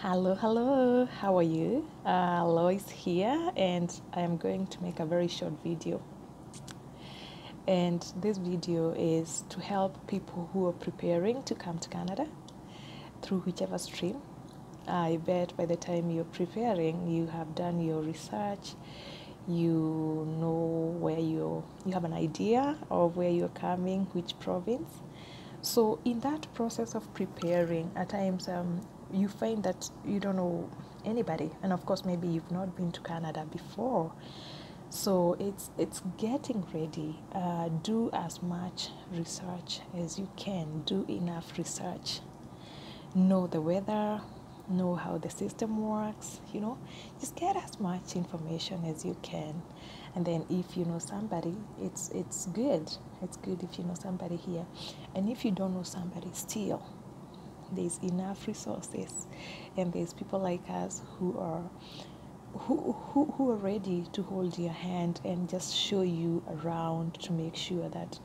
Hello, how are you? Lois here, and I am going to make a very short video. And this video is to help people who are preparing to come to Canada through whichever stream. I bet by the time you're preparing, you have done your research, you know where you have an idea of where you're coming, which province. So in that process of preparing, at times you find that you don't know anybody, and of course maybe you've not been to Canada before. So it's getting ready. Do as much research as you can. Do enough research. Know the weather. Know how the system works. Just get as much information as you can. And then if you know somebody, it's good. It's good if you know somebody here. And if you don't know somebody, still, there's enough resources, and there's people like us who are ready to hold your hand and just show you around to make sure that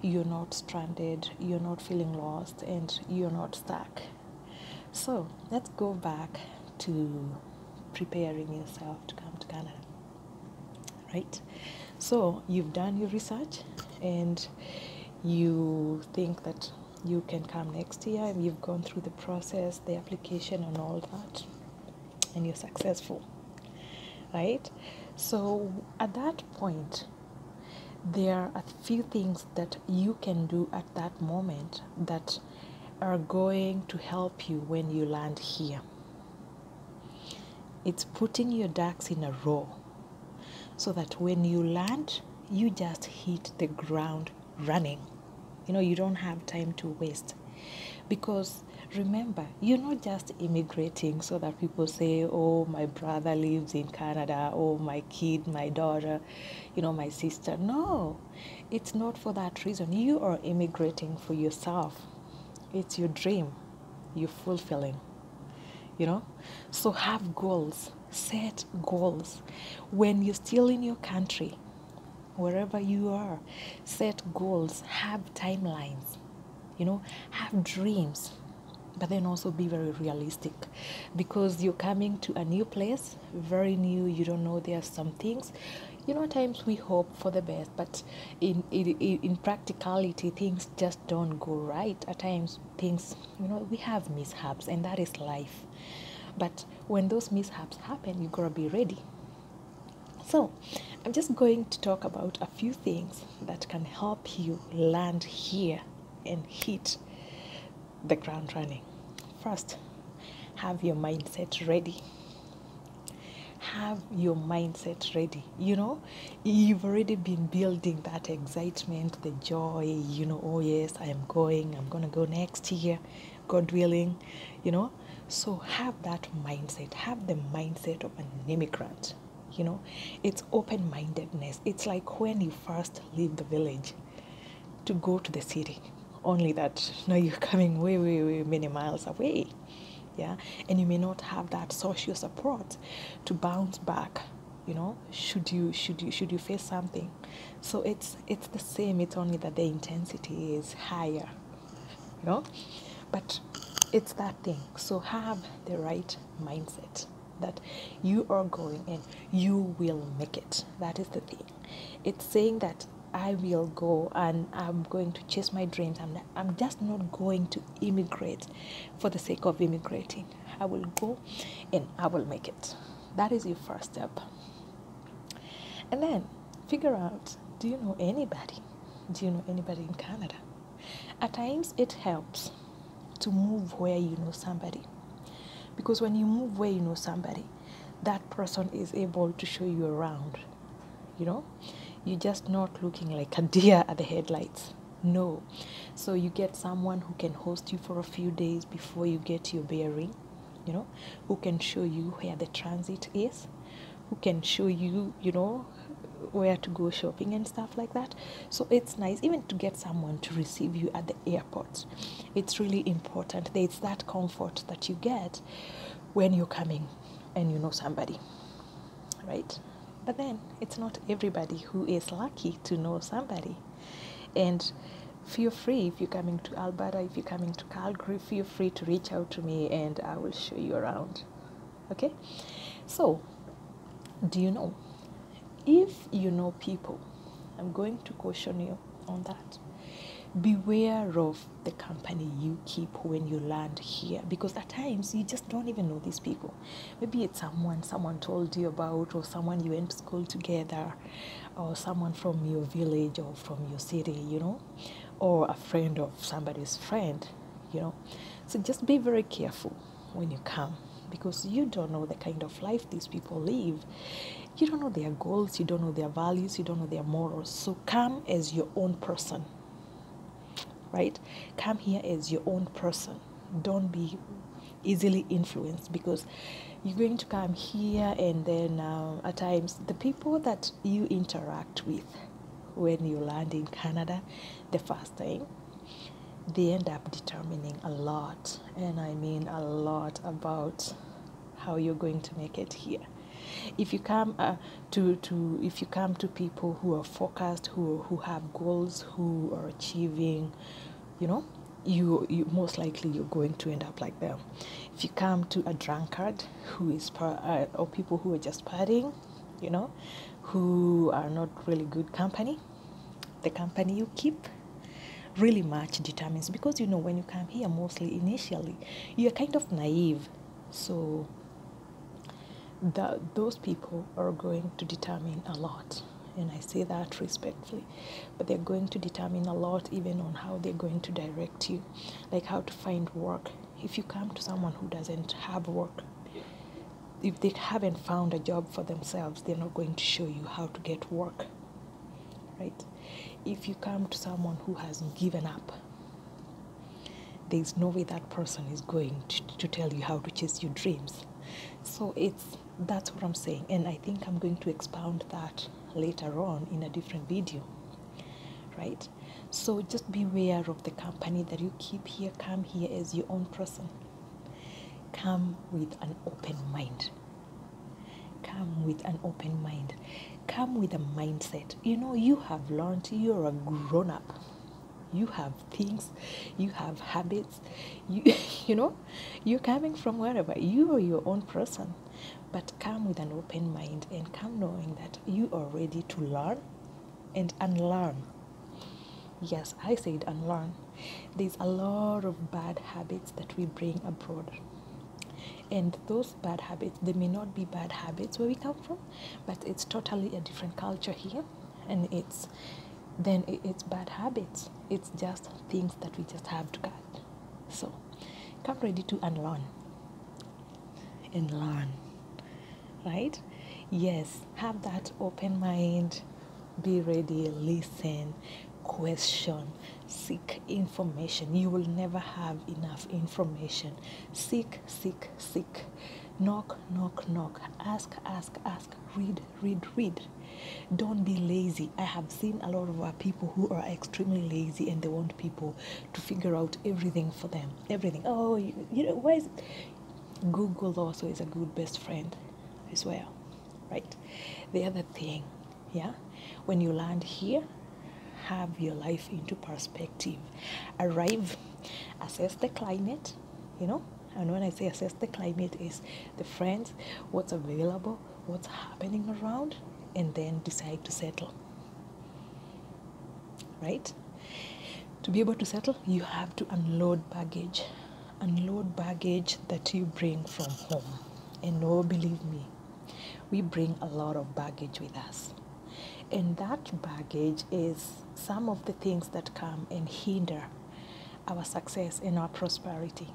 you're not stranded, you're not feeling lost, and you're not stuck. So let's go back to preparing yourself to come to Canada. Right? So you've done your research and you think that you can come next year, and you've gone through the process, the application and all that, and you're successful, right? So at that point, there are a few things that you can do at that moment that are going to help you when you land here. It's putting your ducks in a row so that when you land, you just hit the ground running. You don't have time to waste. Because remember, you're not just immigrating so that people say, oh, my brother lives in Canada, oh, my kid, my daughter, my sister. No, it's not for that reason. You are immigrating for yourself. It's your dream you're fulfilling. So have goals, set goals. When you're still in your country, wherever you are, set goals, have timelines, have dreams, but then also be very realistic, because you're coming to a new place, very new. You don't know, there are some things, at times we hope for the best, but in practicality, things just don't go right. At times things, we have mishaps, and that is life. But when those mishaps happen, you gotta be ready. So I'm just going to talk about a few things that can help you land here and hit the ground running. First, have your mindset ready. Have your mindset ready. You've already been building that excitement, the joy, oh yes, I'm going to go next year, God willing, So have that mindset. Have the mindset of an immigrant. It's open-mindedness. It's like when you first leave the village to go to the city, only that now you're coming way, way, way many miles away. Yeah, and you may not have that social support to bounce back, should you face something. So it's the same, it's only that the intensity is higher, but it's that thing. So have the right mindset that you are going and you will make it. That is the thing. It's saying that I will go and I'm going to chase my dreams. I'm just not going to immigrate for the sake of immigrating. I will go and I will make it. That is your first step. And then figure out, do you know anybody? Do you know anybody in Canada? At times it helps to move where you know somebody. Because when you move where you know somebody, that person is able to show you around. You're just not looking like a deer at the headlights. No. So you get someone who can host you for a few days before you get your bearing, who can show you where the transit is, who can show you, where to go shopping and stuff like that. So it's nice even to get someone to receive you at the airport. It's really important. There's that comfort that you get when you're coming and you know somebody, right? But then it's not everybody who is lucky to know somebody. And feel free. If you're coming to Alberta, if you're coming to Calgary, feel free to reach out to me and I will show you around. Okay? So, do you know? If you know people, I'm going to caution you on that. Beware of the company you keep when you land here, because at times you just don't even know these people. Maybe it's someone told you about, or someone you went to school together, or someone from your village or from your city, you know, or a friend of somebody's friend, you know. So just be very careful when you come, because you don't know the kind of life these people live. You don't know their goals, you don't know their values, you don't know their morals. So come as your own person, right? Come here as your own person. Don't be easily influenced, because you're going to come here and then at times the people that you interact with when you land in Canada the first time, they end up determining a lot, and I mean a lot, about how you're going to make it here. If you come if you come to people who are focused, who have goals, who are achieving, you know, you most likely you're going to end up like them. If you come to a drunkard who is or people who are just partying, you know, who are not really good company, the company you keep really much determines, because you know when you come here, mostly initially you're kind of naive, so those people are going to determine a lot, and I say that respectfully, but they're going to determine a lot even on how they're going to direct you, like how to find work. If you come to someone who doesn't have work, if they haven't found a job for themselves, they're not going to show you how to get work, right? If you come to someone who has given up, there's no way that person is going to tell you how to chase your dreams. So that's what I'm saying, and I think I'm going to expound that later on in a different video, right? So just beware of the company that you keep here. Come here as your own person. Come with an open mind. Come with an open mind. Come with a mindset. You know, you have learned, you're a grown up. You have things, you have habits, you know, you're coming from wherever. You are your own person, but come with an open mind and come knowing that you are ready to learn and unlearn. Yes, I said unlearn. There's a lot of bad habits that we bring abroad. And those bad habits, they may not be bad habits where we come from, but it's totally a different culture here, and it's bad habits. It's just things that we just have to cut. So come ready to unlearn and learn, right? Yes, have that open mind. Be ready, listen, question, seek information. You will never have enough information. Seek, seek, seek. Knock, knock, knock. Ask, ask, ask. Read, read, read. Don't be lazy. I have seen a lot of our people who are extremely lazy, and they want people to figure out everything for them. Everything. Oh, you know, why is it? Google also is a good best friend as well, right? The other thing, yeah, when you land here, have your life into perspective. Arrive, assess the climate, you know, and when I say assess the climate, is the friends, what's available, what's happening around, and then decide to settle, right? To be able to settle, you have to unload baggage that you bring from home. And no, believe me, we bring a lot of baggage with us, and that baggage is some of the things that come and hinder our success and our prosperity,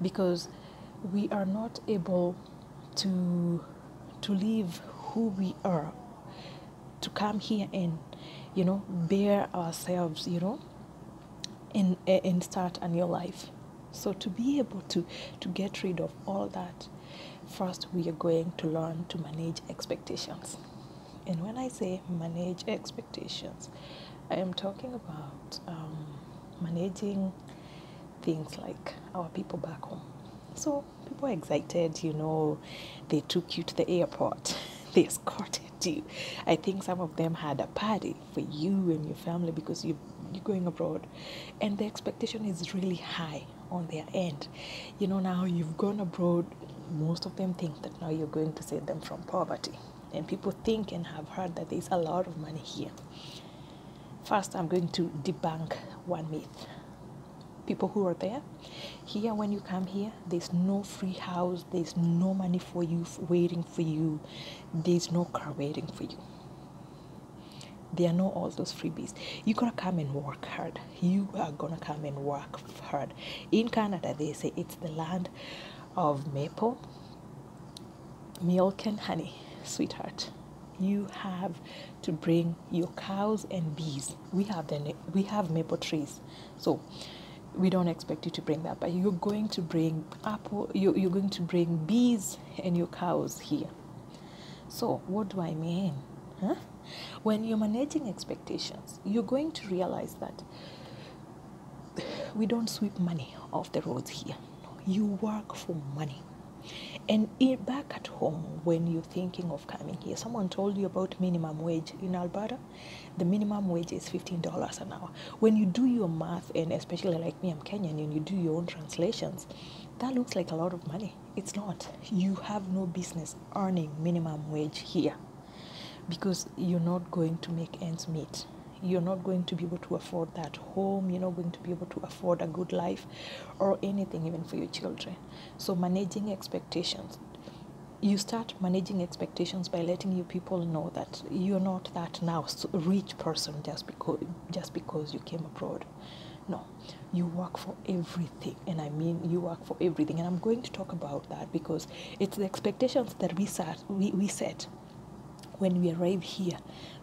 because we are not able to live who we are, to come here and, you know, bear ourselves, you know, and start a new life. So to be able to get rid of all that, first we are going to learn to manage expectations. And when I say manage expectations, I am talking about managing things like our people back home. So people are excited, you know, they took you to the airport, they escorted you. I think some of them had a party for you and your family because you've you're going abroad, and the expectation is really high on their end. Now you've gone abroad, most of them think that now you're going to save them from poverty. And people think and have heard that there's a lot of money here. First, I'm going to debunk one myth. People who are there, here, when you come here, there's no free house, there's no money for you waiting for you, there's no car waiting for you. There are no all those freebies. You gotta come and work hard. You are gonna come and work hard. In Canada, they say it's the land of maple, milk, and honey. Sweetheart, you have to bring your cows and bees. We have maple trees, so we don't expect you to bring that, but you're going to bring apple. You're going to bring bees and your cows here. So what do I mean? When you're managing expectations, you're going to realize that we don't sweep money off the roads here. You work for money. And back at home, when you're thinking of coming here, someone told you about minimum wage in Alberta. The minimum wage is $15 an hour. When you do your math, and especially like me, I'm Kenyan, and you do your own translations, that looks like a lot of money. It's not. You have no business earning minimum wage here, because you're not going to make ends meet. You're not going to be able to afford that home. You're not going to be able to afford a good life or anything, even for your children. So managing expectations. You start managing expectations by letting your people know that you're not that now rich person just because you came abroad. No, you work for everything, and I mean you work for everything. And I'm going to talk about that because it's the expectations that we set when we arrive here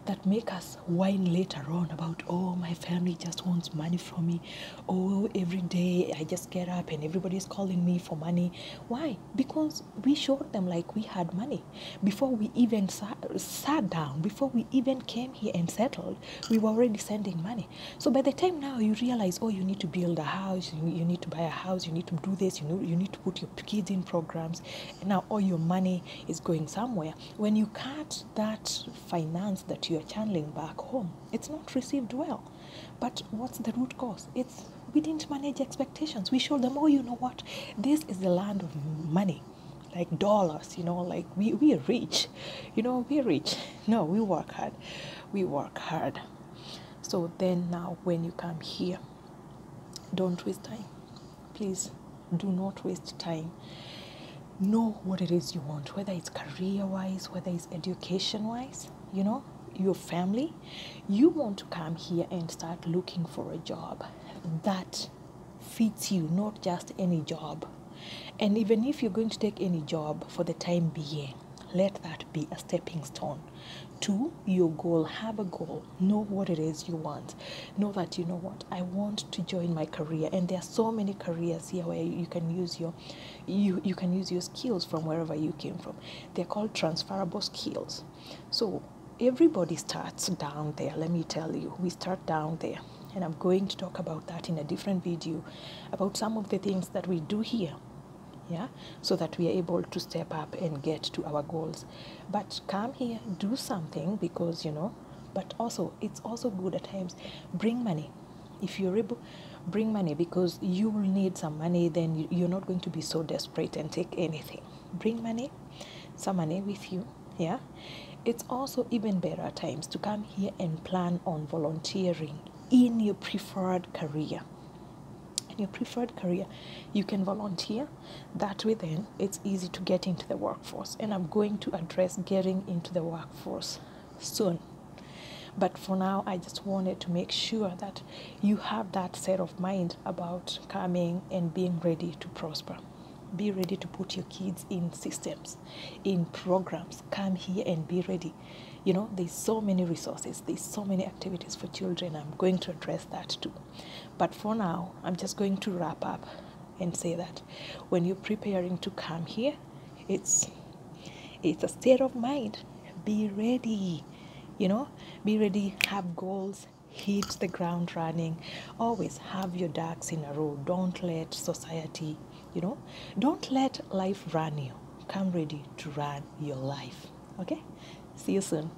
that make us whine later on about, oh, my family just wants money from me. Oh, every day I just get up and everybody's calling me for money. Why? Because we showed them like we had money. Before we even sat down, before we even came here and settled, we were already sending money. So by the time now you realize, oh, you need to build a house, you need to buy a house, you need to do this, you need to put your kids in programs, and now all your money is going somewhere. When you cut that finance that you're channeling back home, it's not received well. But what's the root cause? It's we didn't manage expectations. We showed them, oh, you know what? This is the land of money, like dollars, like we are rich. We're rich. No, we work hard. We work hard. So then now when you come here, don't waste time. Please do not waste time. Know what it is you want, whether it's career-wise, whether it's education-wise, your family. You want to come here and start looking for a job that fits you, not just any job. And even if you're going to take any job for the time being, let that be a stepping stone to your goal. Have a goal. Know what it is you want. Know that, I want to join my career. And there are so many careers here where you can use you can use your skills from wherever you came from. They're called transferable skills. So everybody starts down there. Let me tell you, we start down there. And I'm going to talk about that in a different video, about some of the things that we do here. So that we are able to step up and get to our goals. But come here, do something, because but also it's also good at times. Bring money. If you're able, bring money, because you will need some money. Then you're not going to be so desperate and take anything. Bring money, some money with you. It's also even better at times to come here and plan on volunteering in your preferred career. Your preferred career, you can volunteer. That way then it's easy to get into the workforce, and I'm going to address getting into the workforce soon. But for now, I just wanted to make sure that you have that set of mind about coming and being ready to prosper. Be ready to put your kids in systems, in programs. Come here and be ready. There's so many resources. There's so many activities for children. I'm going to address that too. But for now, I'm just going to wrap up and say that when you're preparing to come here, it's a state of mind. Be ready. Be ready. Have goals. Hit the ground running. Always have your ducks in a row. Don't let society, don't let life run you. Come ready to run your life. Okay? See you soon.